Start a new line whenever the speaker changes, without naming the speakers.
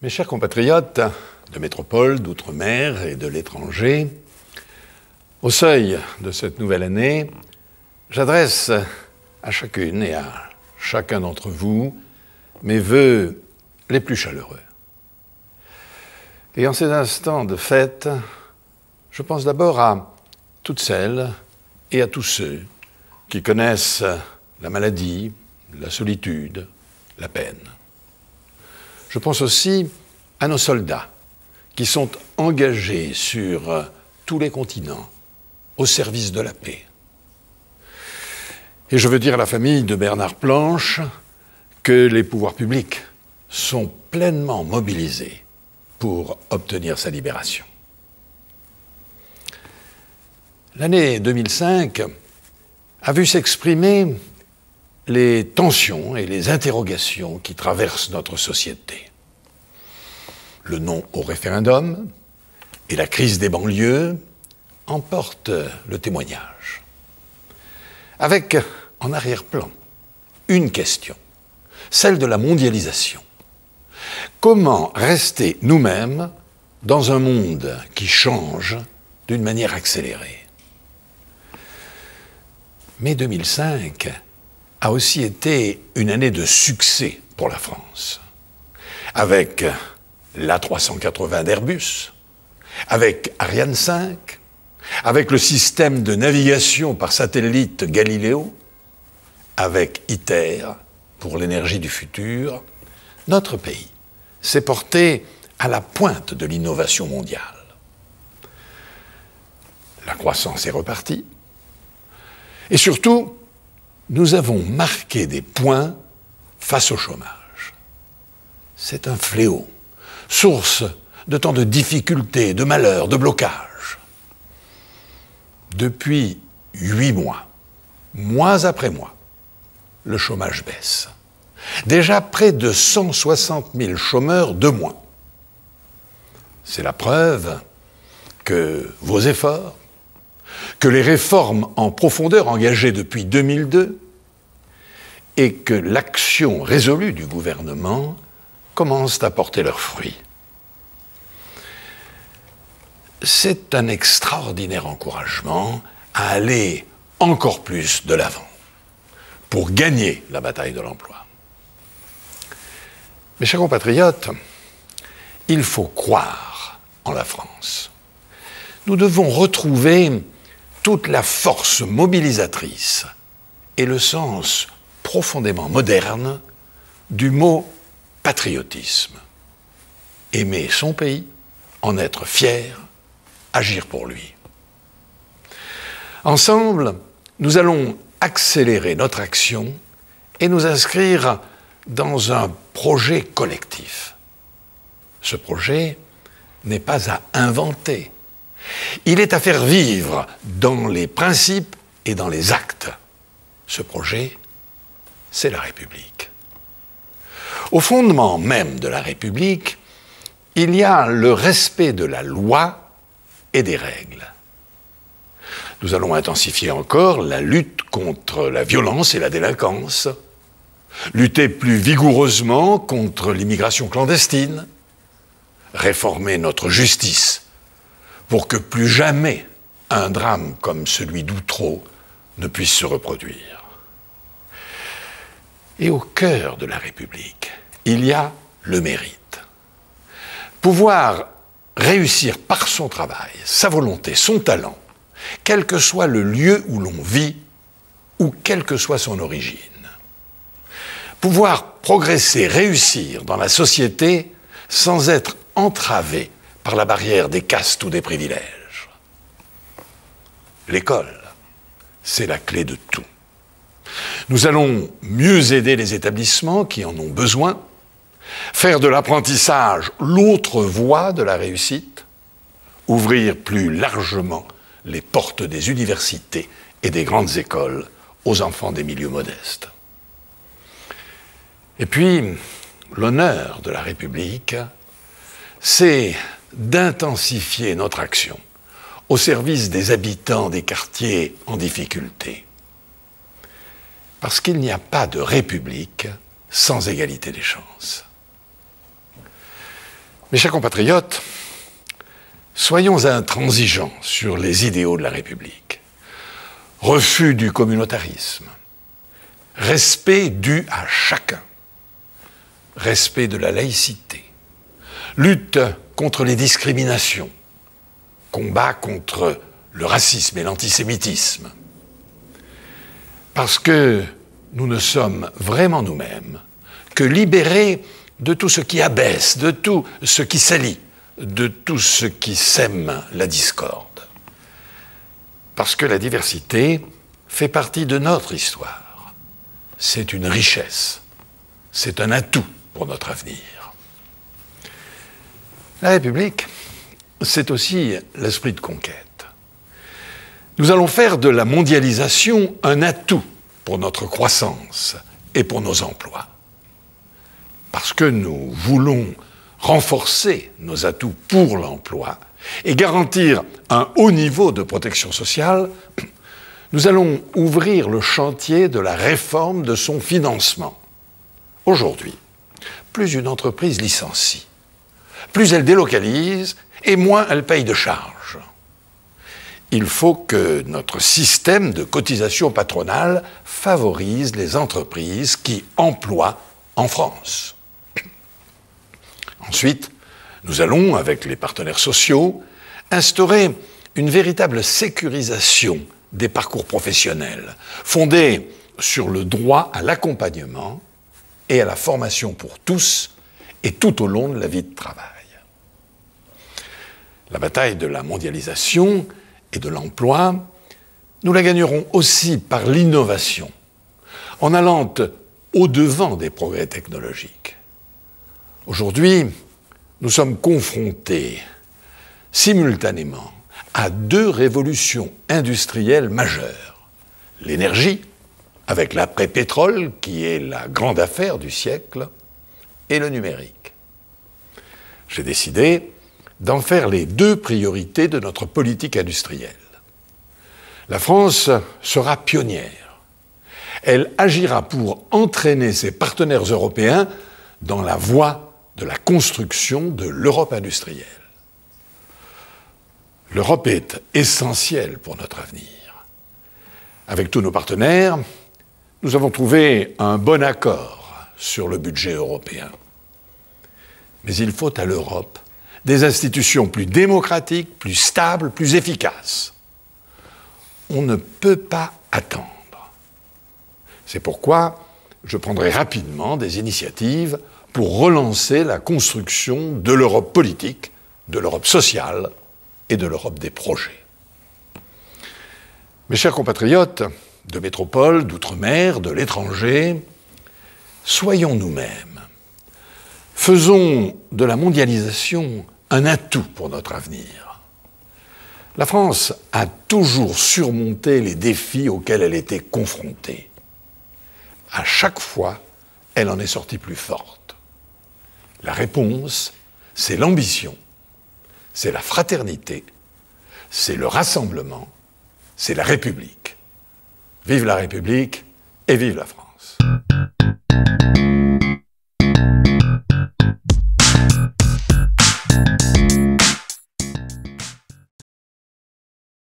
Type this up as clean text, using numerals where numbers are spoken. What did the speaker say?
Mes chers compatriotes de métropole, d'outre-mer et de l'étranger, au seuil de cette nouvelle année, j'adresse à chacune et à chacun d'entre vous mes vœux les plus chaleureux. Et en ces instants de fête, je pense d'abord à toutes celles et à tous ceux qui connaissent la maladie, la solitude, la peine. Je pense aussi à nos soldats qui sont engagés sur tous les continents au service de la paix. Et je veux dire à la famille de Bernard Planche que les pouvoirs publics sont pleinement mobilisés pour obtenir sa libération. L'année 2005 a vu s'exprimer les tensions et les interrogations qui traversent notre société. Le non au référendum et la crise des banlieues en portent le témoignage. Avec en arrière-plan une question, celle de la mondialisation. Comment rester nous-mêmes dans un monde qui change d'une manière accélérée? Mais 2005 a aussi été une année de succès pour la France, avec l'A380 d'Airbus, avec Ariane 5, avec le système de navigation par satellite Galileo, avec ITER pour l'énergie du futur. Notre pays s'est porté à la pointe de l'innovation mondiale. La croissance est repartie. Et surtout, nous avons marqué des points face au chômage. C'est un fléau, source de tant de difficultés, de malheurs, de blocages. Depuis 8 mois, mois après mois, le chômage baisse. Déjà près de 160 000 chômeurs de moins. C'est la preuve que vos efforts, que les réformes en profondeur engagées depuis 2002 et que l'action résolue du gouvernement commencent à porter leurs fruits. C'est un extraordinaire encouragement à aller encore plus de l'avant pour gagner la bataille de l'emploi. Mes chers compatriotes, il faut croire en la France. Nous devons retrouver toute la force mobilisatrice et le sens profondément moderne du mot patriotisme. Aimer son pays, en être fier, agir pour lui. Ensemble, nous allons accélérer notre action et nous inscrire dans un projet collectif. Ce projet n'est pas à inventer. Il est à faire vivre dans les principes et dans les actes. Ce projet, c'est la République. Au fondement même de la République, il y a le respect de la loi et des règles. Nous allons intensifier encore la lutte contre la violence et la délinquance, lutter plus vigoureusement contre l'immigration clandestine, réformer notre justice pour que plus jamais un drame comme celui d'Outreau ne puisse se reproduire. Et au cœur de la République, il y a le mérite. Pouvoir réussir par son travail, sa volonté, son talent, quel que soit le lieu où l'on vit ou quelle que soit son origine. Pouvoir progresser, réussir dans la société sans être entravé par la barrière des castes ou des privilèges. L'école, c'est la clé de tout. Nous allons mieux aider les établissements qui en ont besoin, faire de l'apprentissage l'autre voie de la réussite, ouvrir plus largement les portes des universités et des grandes écoles aux enfants des milieux modestes. Et puis, l'honneur de la République, c'est d'intensifier notre action au service des habitants des quartiers en difficulté. Parce qu'il n'y a pas de République sans égalité des chances. Mes chers compatriotes, soyons intransigeants sur les idéaux de la République. Refus du communautarisme, respect dû à chacun, respect de la laïcité, lutte contre les discriminations, combat contre le racisme et l'antisémitisme. Parce que nous ne sommes vraiment nous-mêmes que libérés de tout ce qui abaisse, de tout ce qui salit, de tout ce qui sème la discorde. Parce que la diversité fait partie de notre histoire. C'est une richesse, c'est un atout pour notre avenir. La République, c'est aussi l'esprit de conquête. Nous allons faire de la mondialisation un atout pour notre croissance et pour nos emplois. Parce que nous voulons renforcer nos atouts pour l'emploi et garantir un haut niveau de protection sociale, nous allons ouvrir le chantier de la réforme de son financement. Aujourd'hui, plus une entreprise licencie, plus elle délocalise et moins elle paye de charges. Il faut que notre système de cotisation patronale favorise les entreprises qui emploient en France. Ensuite, nous allons, avec les partenaires sociaux, instaurer une véritable sécurisation des parcours professionnels, fondée sur le droit à l'accompagnement et à la formation pour tous et tout au long de la vie de travail. La bataille de la mondialisation et de l'emploi, nous la gagnerons aussi par l'innovation, en allant au-devant des progrès technologiques. Aujourd'hui, nous sommes confrontés simultanément à deux révolutions industrielles majeures. L'énergie, avec l'après-pétrole, qui est la grande affaire du siècle, et le numérique. J'ai décidé d'en faire les deux priorités de notre politique industrielle. La France sera pionnière. Elle agira pour entraîner ses partenaires européens dans la voie de la construction de l'Europe industrielle. L'Europe est essentielle pour notre avenir. Avec tous nos partenaires, nous avons trouvé un bon accord sur le budget européen. Mais il faut à l'Europe des institutions plus démocratiques, plus stables, plus efficaces. On ne peut pas attendre. C'est pourquoi je prendrai rapidement des initiatives pour relancer la construction de l'Europe politique, de l'Europe sociale et de l'Europe des projets. Mes chers compatriotes de métropole, d'outre-mer, de l'étranger, soyons nous-mêmes. Faisons de la mondialisation un atout pour notre avenir. La France a toujours surmonté les défis auxquels elle était confrontée. À chaque fois, elle en est sortie plus forte. La réponse, c'est l'ambition, c'est la fraternité, c'est le rassemblement, c'est la République. Vive la République et vive la France.